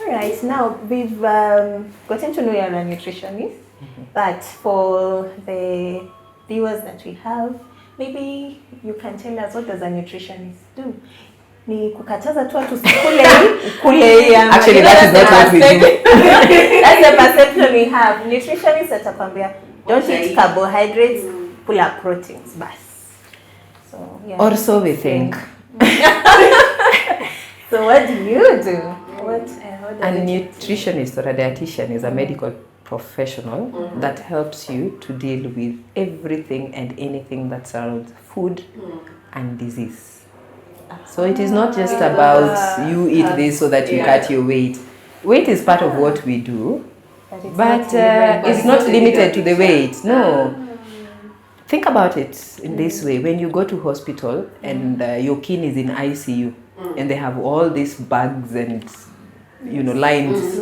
Right, now we've gotten to know you're a nutritionist, but for the viewers that we have, maybe you can tell us, what does a nutritionist do? Ni kukataza tu watu ukule. Actually, that is not what we do. That's the perception we have. Nutritionists atakwambia, don't eat carbohydrates, pull up proteins, bas. So, yeah. Or so we think. So what do you do? A nutritionist or a dietitian is a medical professional that helps you to deal with everything and anything that surrounds food and disease. So it is not just about you eat this so that you cut your weight. Weight is part of what we do, but it's not limited to the weight. No. Think about it in this way. When you go to hospital and your kin is in ICU and they have all these bags and lines,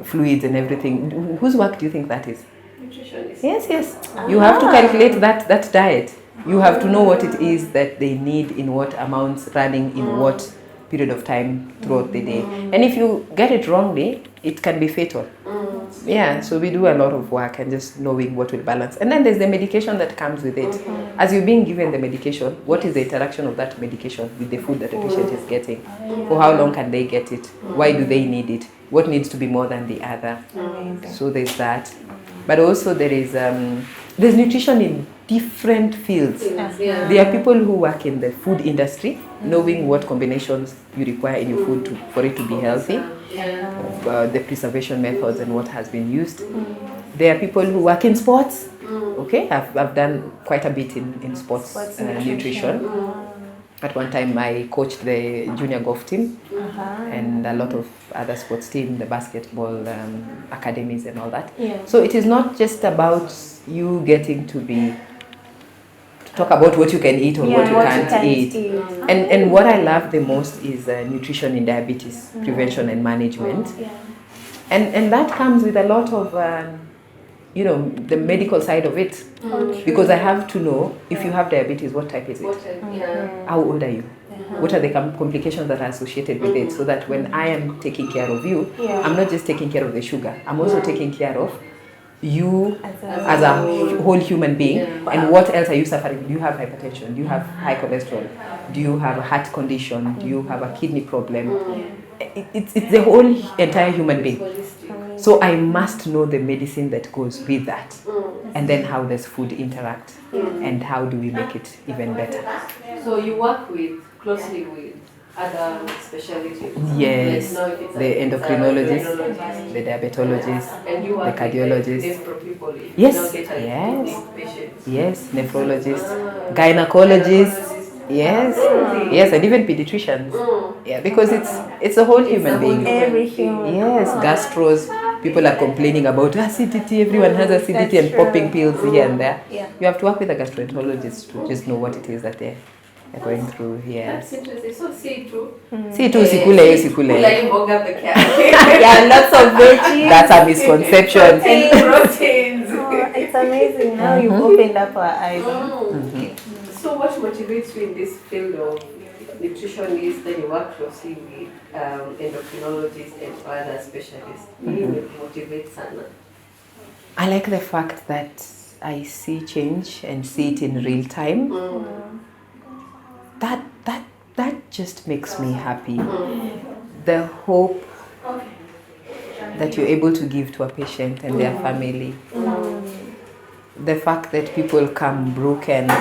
fluids and everything. Whose work do you think that is? Nutritionist. Yes. You have to calculate that diet. You have to know what it is that they need in what amounts, running in what period of time throughout the day. And if you get it wrongly, it can be fatal. Yeah, so we do a lot of work and just knowing what will balance. And then there's the medication that comes with it. As you're being given the medication, what is the interaction of that medication with the food that the patient is getting? For how long can they get it? Why do they need it? What needs to be more than the other? So there's that. But also there's nutrition in different fields. There are people who work in the food industry, knowing what combinations you require in your food for it to be healthy, the preservation methods and what has been used. There are people who work in sports. Okay, I've done quite a bit in sports nutrition. At one time I coached the junior golf team and a lot of other sports team, the basketball academies and all that. So it is not just about you getting to talk about what you can eat or what you can't eat. And what I love the most is nutrition in diabetes prevention and management. And that comes with a lot of the medical side of it. Because I have to know, if you have diabetes, what type is it? How old are you? What are the complications that are associated with it? So that when I am taking care of you, I'm not just taking care of the sugar, I'm also taking care of you as a whole human being. And what else are you suffering? Do you have hypertension? Do you have high cholesterol? Do you have a heart condition? Do you have a kidney problem? It's the whole entire human being. So I must know the medicine that goes with that, and then how does food interact, and how do we make it even better. So you work closely with other specialties? Yes, the endocrinologists, the diabetologists, and you the cardiologists. Yes, nephrologists, gynecologists. Yes, and even pediatricians. Yeah, because it's a whole human being. Every human. Yes, gastros. People are complaining about acidity. Everyone has acidity and popping pills here and there. You have to work with a gastroenterologist to just know what it is that they're going through. Yes. That's interesting. So C2. Sikule. Lots of veggies. That's a misconception. And proteins. It's amazing. Now you've opened up our eyes. So what motivates you in this field of nutritionists? Then you work closely with endocrinologists and other specialists. Motivates Sana? I like the fact that I see change and see it in real time. That just makes me happy. The hope that you're able to give to a patient and their family. The fact that people come broken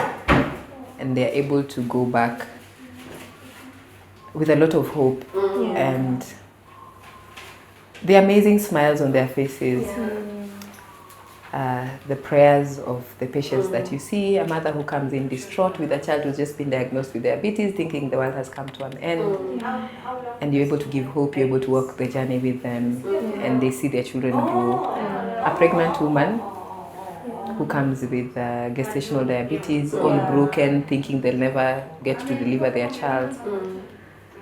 and they're able to go back with a lot of hope and the amazing smiles on their faces. the prayers of the patients that you see, a mother who comes in distraught with a child who's just been diagnosed with diabetes, thinking the world has come to an end, and you're able to give hope, you're able to walk the journey with them, and they see their children grow. A pregnant woman who comes with gestational diabetes, all broken, thinking they'll never get to deliver their child.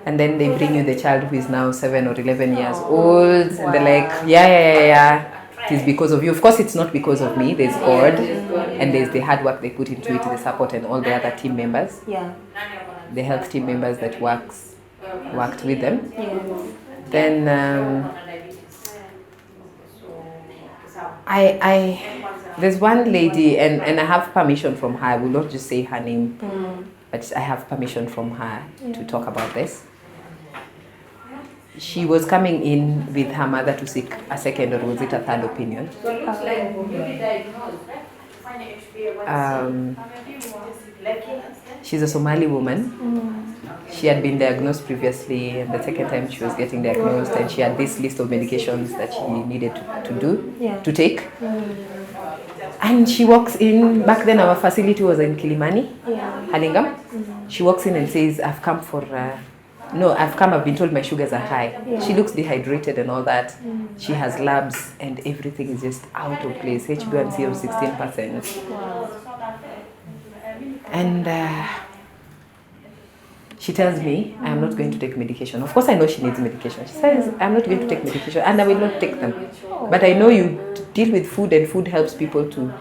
And then they bring you the child who is now 7 or 11 years old, and they're like, yeah. It is because of you. Of course, it's not because of me. There's God, and there's the hard work they put into it, the support, and all the other team members. Yeah. The health team members that worked with them. Yes. Then there's one lady, and I have permission from her. I will not just say her name, but I have permission from her to talk about this. She was coming in with her mother to seek a second, or was it a third opinion? She's a Somali woman. She had been diagnosed previously, and the second time she was getting diagnosed, and she had this list of medications that she needed to take. And she walks in. Back then our facility was in Kilimani, Halingam. She walks in and says, I've come, I've been told my sugars are high. She looks dehydrated and all that. She has labs and everything is just out of place. HbA1c of 16%. Wow. And she tells me, I'm not going to take medication. Of course I know she needs medication. She says, I'm not going to take medication and I will not take them. But I know you deal with food, and food helps people to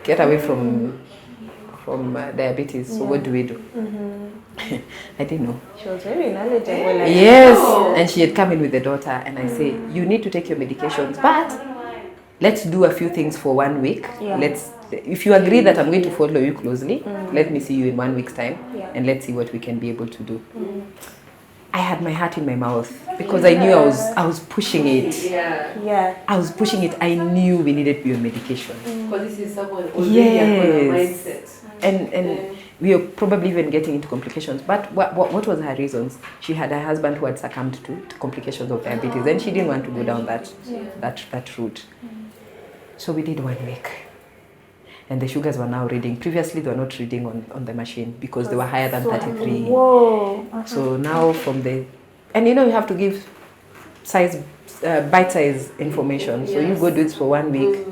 get away from diabetes. So what do we do? I didn't know. She was very knowledgeable. Yes, and she had come in with the daughter, and I say, you need to take your medications, but let's do a few things for 1 week. If you agree that I'm going to follow you closely, let me see you in 1 week's time, and let's see what we can be able to do. I had my heart in my mouth because I knew I was pushing it. Yeah. I was pushing it. I knew we needed to be on medication. Because this is someone already on a mindset. And we were probably even getting into complications. But what was her reasons? She had a husband who had succumbed to complications of diabetes, and she didn't want to go down that route. So we did 1 week. And the sugars were now reading. Previously, they were not reading on the machine because they were higher than 33. Whoa. So now and you have to give bite-size information. So you go do this for 1 week,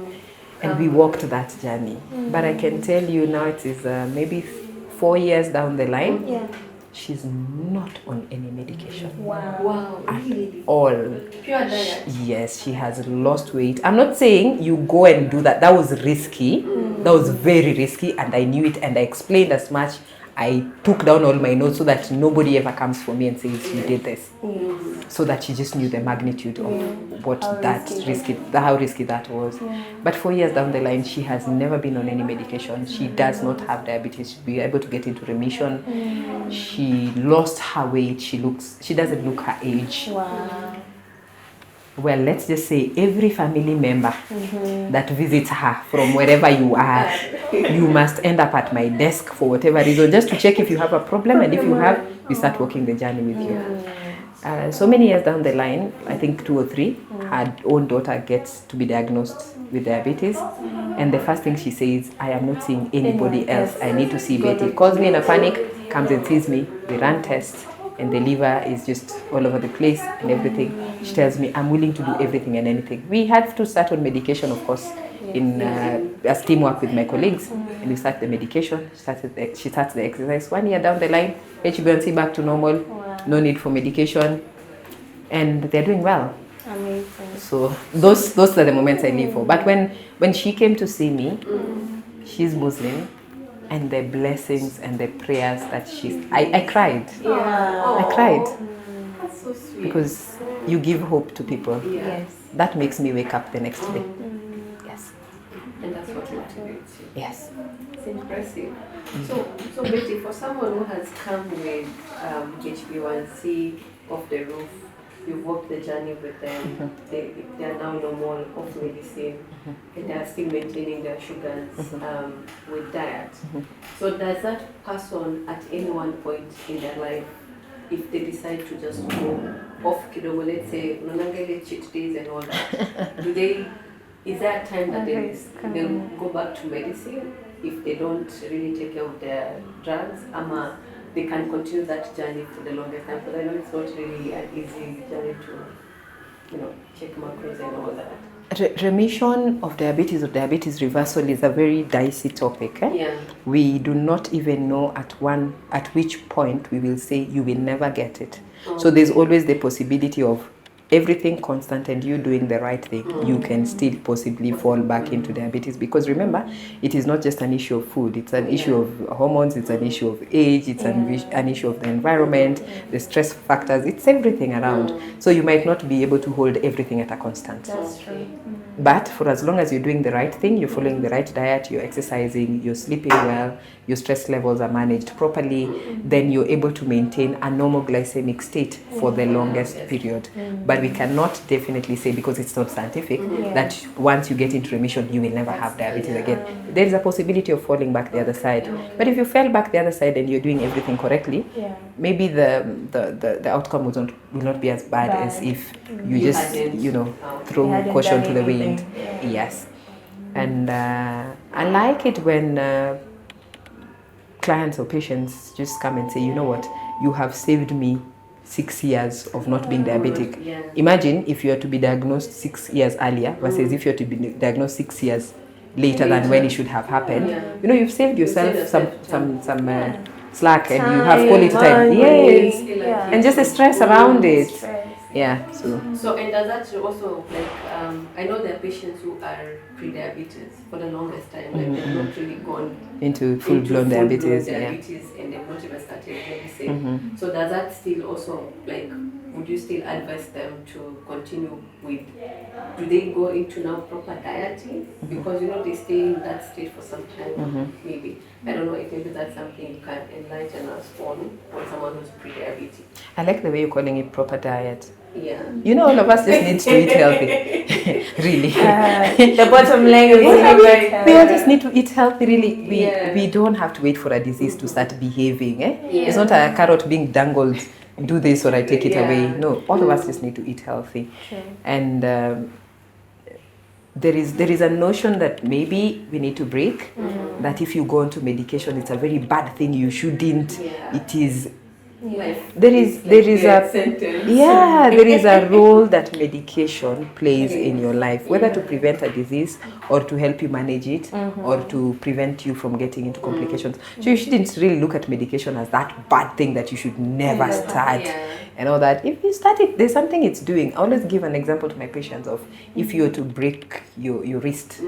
and we walked that journey. But I can tell you now, it is maybe 4 years down the line. Yeah. She's not on any medication. Wow. At all. Pure diet. Yes, she has lost weight. I'm not saying you go and do that. That was risky. That was very risky, and I knew it, and I explained as much. I took down all my notes so that nobody ever comes for me and says you did this. So that she just knew the magnitude of what how risky that was. But 4 years down the line, she has never been on any medication. She does not have diabetes. She'll be able to get into remission. She lost her weight. She doesn't look her age. Wow. Well, let's just say every family member that visits her from wherever you are, you must end up at my desk for whatever reason, just to check if you have a problem, and if you have, we start walking the journey with you. So many years down the line, I think 2 or 3, her own daughter gets to be diagnosed with diabetes, and the first thing she says, I am not seeing anybody else. I need to see Betty. Calls me in a panic, comes and sees me, we run tests, and the liver is just all over the place and everything. She tells me, I'm willing to do everything and anything. We had to start on medication, of course, as teamwork with my colleagues. And we start the medication, she starts the exercise. 1 year down the line, HbA1c back to normal, no need for medication, and they're doing well. Amazing. So those are the moments I live for. But when she came to see me, she's Muslim, and the blessings and the prayers that I cried. Yeah. I cried. That's so sweet. Because you give hope to people. Yes. That makes me wake up the next day. Yes. And that's what motivates you. Yes. It's impressive. So Betty, for someone who has come with HbA1c off the roof, you've walked the journey with them, they are now normal off medicine, and they are still maintaining their sugars with diet. So does that person at any one point in their life, if they decide to just go off kidogo, let's say unangele cheat days and all that, do they is there a time that they'll Risk. go back to medicine if they don't really take care of their drugs? They can continue that journey for the longest time, because I know it's not really an easy journey to, check macros and all that. Remission of diabetes or diabetes reversal is a very dicey topic. Yeah. We do not even know at which point we will say you will never get it. So there's always the possibility of everything constant and you doing the right thing, you can still possibly fall back into diabetes, because remember, it is not just an issue of food, it's an issue of hormones, it's an issue of age, it's an issue of the environment, the stress factors, it's everything around. So you might not be able to hold everything at a constant. That's true. But for as long as you're doing the right thing, you're following the right diet, you're exercising, you're sleeping well, your stress levels are managed properly, then you're able to maintain a normal glycemic state for the longest period. But we cannot definitely say, because it's not scientific, that once you get into remission, you will never have diabetes again. There is a possibility of falling back the other side. But if you fell back the other side and you're doing everything correctly, maybe the outcome will not be as bad as if you just, throw caution to the wind. Yes. And I like it when clients or patients just come and say, you know what, you have saved me 6 years of not being diabetic. Yeah. Imagine if you are to be diagnosed 6 years earlier versus if you are to be diagnosed 6 years later than when it should have happened. Yeah. You've saved yourself some slack and you Time, have quality time. money. Yes. Yeah. And just the stress around it. Stress. Yeah. So, and does that also, I know there are patients who are pre-diabetes for the longest time, they've not really gone into full-blown diabetes. And they've not even started medicine. So does that still also, would you still advise them to continue with, do they go into now proper dieting? Because, they stay in that state for some time, maybe. I don't know if maybe that's something you can enlighten us on for someone who's pre-diabetic. I like the way you're calling it proper diet. Yeah. All of us just need to eat healthy. Really. The bottom line is we all just need to eat healthy, really. We don't have to wait for a disease to start behaving. It's not a carrot being dangled, do this or I take it away. No, all of us just need to eat healthy. Sure. And there is a notion that maybe we need to break, that if you go onto medication, it's a very bad thing, you shouldn't. It is. There is a role that medication plays in your life, whether to prevent a disease or to help you manage it or to prevent you from getting into complications. So you shouldn't really look at medication as that bad thing that you should never start and all that. If you start it, there's something it's doing. I always give an example to my patients of if you were to break your wrist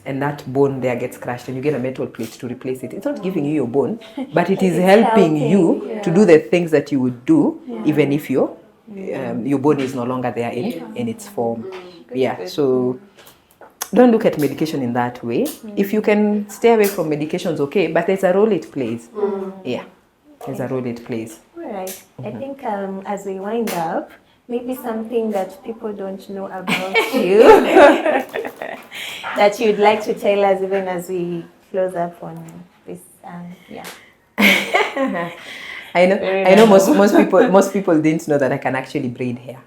and that bone there gets crushed and you get a metal plate to replace it. It's not giving you your bone, but it is helping you to do the things that you would do even if your bone is no longer there in its form. So don't look at medication in that way. If you can stay away from medications, okay, but there's a role it plays. There's a role it plays. Right. I think as we wind up, maybe something that people don't know about you that you'd like to tell us even as we close up on this. I know most people didn't know that I can actually braid hair.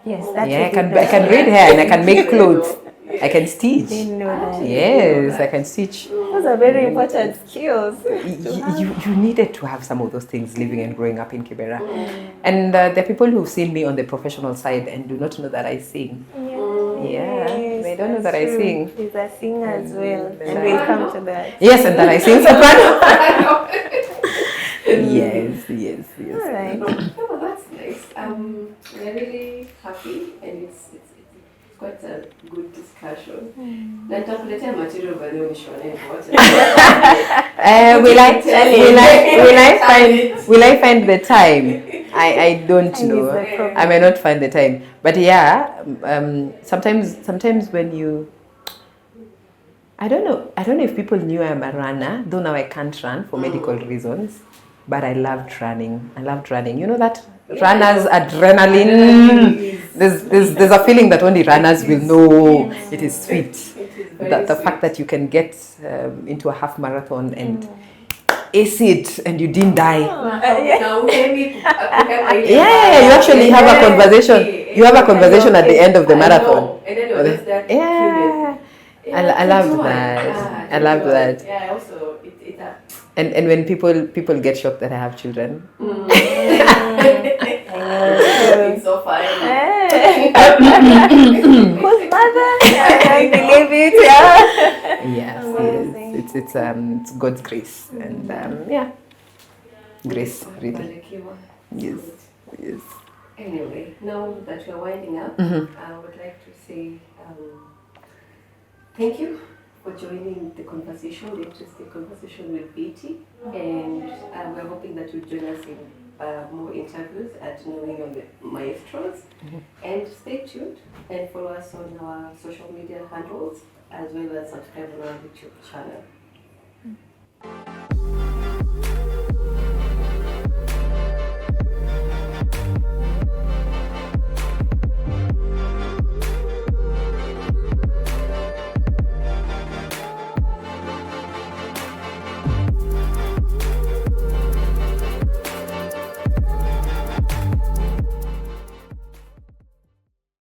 Yes, that's I can braid hair and I can make clothes. I can stitch. Didn't know that. Yes, I can stitch. Those are very important skills. You needed to have some of those things living and growing up in Kibera. And there are people who've seen me on the professional side and do not know that I sing. They don't know that I sing. She's a singer as well. And we'll come to that. Yes, and that I sing soprano. Yes. All right. Oh, that's nice. We're really happy and it's quite a good discussion. Nitakuletea material by the way will I find the time? I don't know. I may not find the time. But sometimes when you I don't know if people knew I'm a runner, though now I can't run for medical reasons. But I loved running. You know that runners adrenaline. There's a feeling that only runners will know. It is sweet. The fact that you can get into a half marathon and ace it and you didn't die. You actually have a conversation. You have a conversation at the end of the marathon. I love that. I love that. Yeah, also it And when people get shocked that I have children. it's so fine. Whose mother? I can't believe it. Yeah. Yes, Amazing. it's God's grace and yeah, grace really. Barikiwa. Yes, yes. Anyway, now that we're winding up, Mm-hmm. I would like to say thank you for joining the conversation, the interesting conversation with Betty. And we're hoping that you'll join us in more interviews at Knowing Your Maestros. And stay tuned and follow us on our social media handles as well as subscribe on our YouTube channel.